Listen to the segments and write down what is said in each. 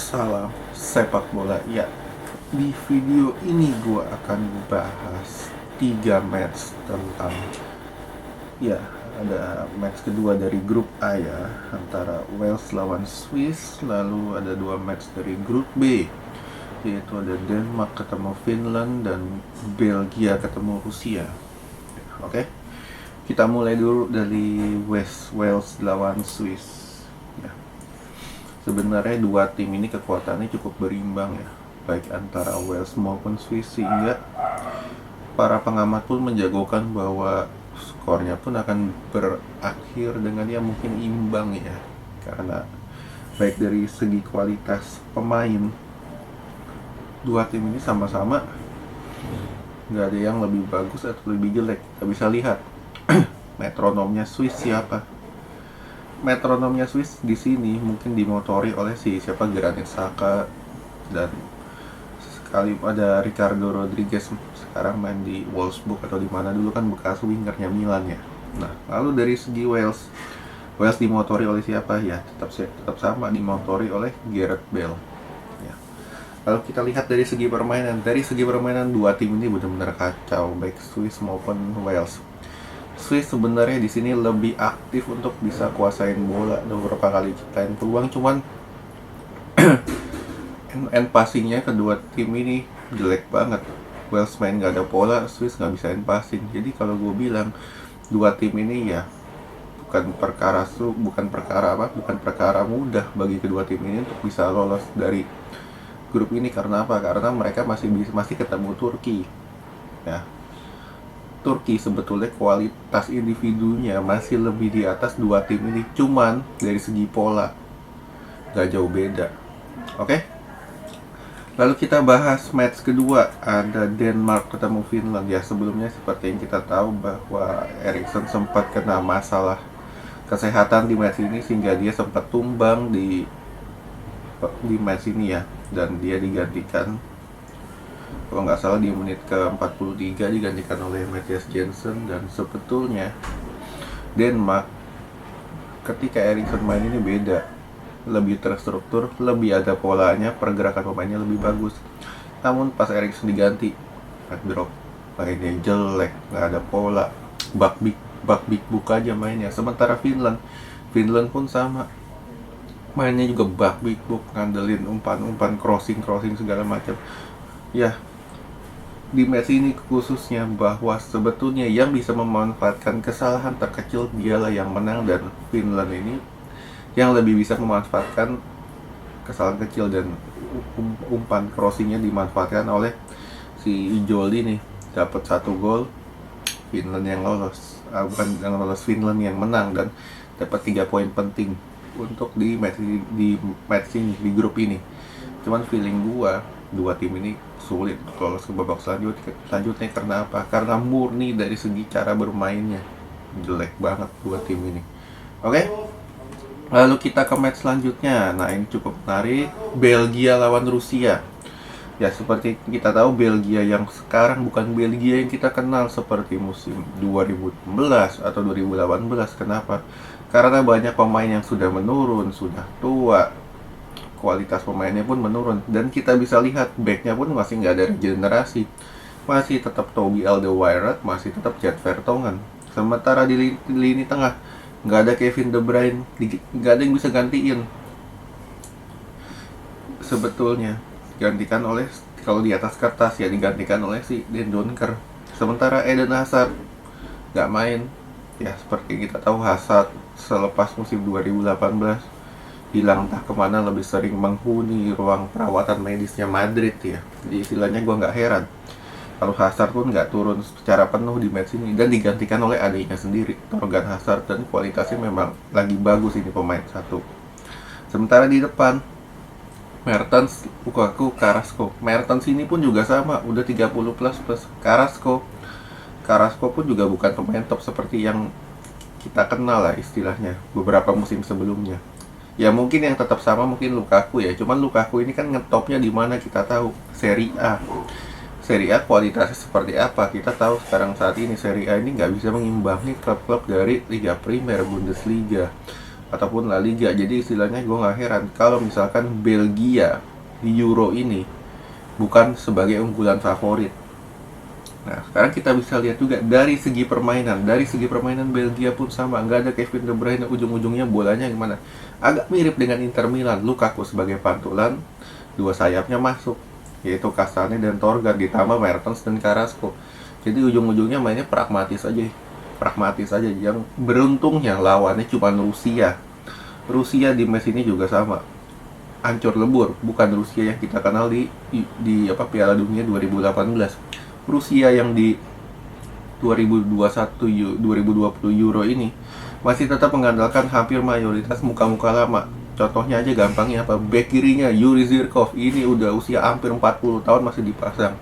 Salam sepak bola ya. Di video ini gue akan bahas 3 match tentang ya ada match kedua dari grup A ya, antara Wales lawan Swiss. Lalu ada 2 match dari grup B, yaitu ada Denmark ketemu Finland dan Belgia ketemu Rusia. Oke, kita mulai dulu dari Wales lawan Swiss ya. Sebenarnya dua tim ini kekuatannya cukup berimbang ya, baik antara Wales maupun Swiss, sehingga para pengamat pun menjagokan bahwa skornya pun akan berakhir dengan ya mungkin imbang ya, karena baik dari segi kualitas pemain dua tim ini sama-sama nggak ada yang lebih bagus atau lebih jelek. Kita bisa lihat metronomnya Swiss siapa. Metronomnya Swiss di sini mungkin dimotori oleh Granit Xhaka, dan sekali ada Ricardo Rodriguez sekarang main di Wolfsburg atau di mana dulu kan bekas wingernya Milan ya. Nah, lalu dari segi Wales dimotori oleh siapa ya? Tetap sama, dimotori oleh Gareth Bale ya. Lalu kita lihat dari segi permainan dua tim ini benar-benar kacau, baik Swiss maupun Wales. Swiss sebenarnya di sini lebih aktif untuk bisa kuasain bola, beberapa kali ciptain peluang, cuman end passingnya kedua tim ini jelek banget. Wales main gak ada pola, Swiss gak bisa end passing. Jadi kalau gue bilang dua tim ini ya bukan perkara mudah bagi kedua tim ini untuk bisa lolos dari grup ini. Karena apa? Karena mereka masih ketemu Turki ya. Turki sebetulnya kualitas individunya masih lebih di atas dua tim ini, cuman dari segi pola gak jauh beda. Oke? Lalu kita bahas match kedua, ada Denmark ketemu Finland ya. Sebelumnya seperti yang kita tahu bahwa Eriksen sempat kena masalah kesehatan di match ini, sehingga dia sempat tumbang di match ini ya, dan dia digantikan, kalau nggak salah di menit ke-43 digantikan oleh Mathias Jensen. Dan sebetulnya Denmark ketika Eriksen main ini beda, lebih terstruktur, lebih ada polanya, pergerakan pemainnya lebih bagus. Namun pas Eriksen diganti, drop, mainnya jelek, nggak ada pola, bak buk aja mainnya. Sementara Finland pun sama, mainnya juga bak buk, ngandelin umpan crossing segala macam ya. Di match ini khususnya, bahwa sebetulnya yang bisa memanfaatkan kesalahan terkecil dialah yang menang, dan Finland ini yang lebih bisa memanfaatkan kesalahan kecil, dan umpan crossingnya dimanfaatkan oleh si Ijoli nih, dapat 1 gol. Finland yang lolos, Finland yang menang dan dapat 3 poin penting untuk di match ini, di grup ini. Cuman feeling gua dua tim ini sulit lolos ke babak selanjutnya. Karena apa? Karena murni dari segi cara bermainnya jelek banget dua tim ini. Oke? Lalu kita ke match selanjutnya. Nah, ini cukup menarik, Belgia lawan Rusia. Ya, seperti kita tahu, Belgia yang sekarang bukan Belgia yang kita kenal seperti musim 2016 atau 2018. Kenapa? Karena banyak pemain yang sudah menurun, sudah tua, kualitas pemainnya pun menurun, dan kita bisa lihat backnya pun masih nggak ada regenerasi, masih tetap Toby Alderweireld, masih tetap Jet Vertonghen. Sementara di lini tengah nggak ada Kevin De Bruyne, nggak ada yang bisa gantiin. Sebetulnya digantikan oleh, kalau di atas kertas ya digantikan oleh si Den Donker. Sementara Eden Hazard nggak main ya. Seperti kita tahu, Hazard selepas musim 2018 hilang entah kemana, lebih sering menghuni ruang perawatan medisnya Madrid ya. Jadi istilahnya gue nggak heran kalau Hazard pun nggak turun secara penuh di match ini, dan digantikan oleh adiknya sendiri, Torgan Hazard, dan kualitasnya memang lagi bagus ini pemain satu. Sementara di depan Mertens, Lukaku, Carrasco. Mertens ini pun juga sama, udah 30 plus. Carrasco pun juga bukan pemain top seperti yang kita kenal lah istilahnya beberapa musim sebelumnya. Ya mungkin yang tetap sama mungkin Lukaku ya. Cuman Lukaku ini kan ngetopnya di mana kita tahu, Serie A. Serie A kualitasnya seperti apa kita tahu sekarang. Saat ini Serie A ini nggak bisa mengimbangi klub-klub dari Liga Primer, Bundesliga, ataupun La Liga. Jadi istilahnya gue nggak heran kalau misalkan Belgia di Euro ini bukan sebagai unggulan favorit. Nah, sekarang kita bisa lihat juga dari segi permainan. Dari segi permainan Belgia pun sama, nggak ada Kevin De Bruyne, ujung-ujungnya bolanya gimana? Agak mirip dengan Inter Milan, Lukaku sebagai pantulan, dua sayapnya masuk, yaitu Casani dan Torgan, ditambah Mertens dan Carrasco. Jadi ujung-ujungnya mainnya pragmatis aja. Pragmatis aja. Yang beruntungnya lawannya cuma Rusia. Rusia di match ini juga sama. Hancur lebur, bukan Rusia yang kita kenal di Piala Dunia 2018. Rusia yang di 2021 2020 Euro ini masih tetap mengandalkan hampir mayoritas muka-muka lama. Contohnya aja gampangnya apa? Bek kirinya Yuri Zirkov ini udah usia hampir 40 tahun masih dipasang.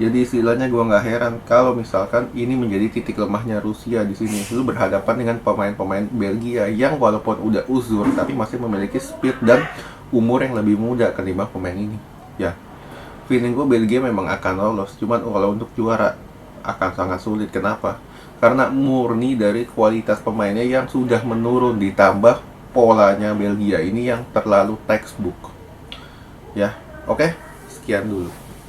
Jadi istilahnya gue nggak heran kalau misalkan ini menjadi titik lemahnya Rusia di sini. Lu berhadapan dengan pemain-pemain Belgia yang walaupun udah uzur tapi masih memiliki speed dan umur yang lebih muda ketimbang pemain ini. Ya, feeling gue Belgia memang akan lolos, cuman kalau untuk juara akan sangat sulit. Kenapa? Karena murni dari kualitas pemainnya yang sudah menurun, ditambah polanya Belgia ini yang terlalu textbook. Ya, oke, sekian dulu.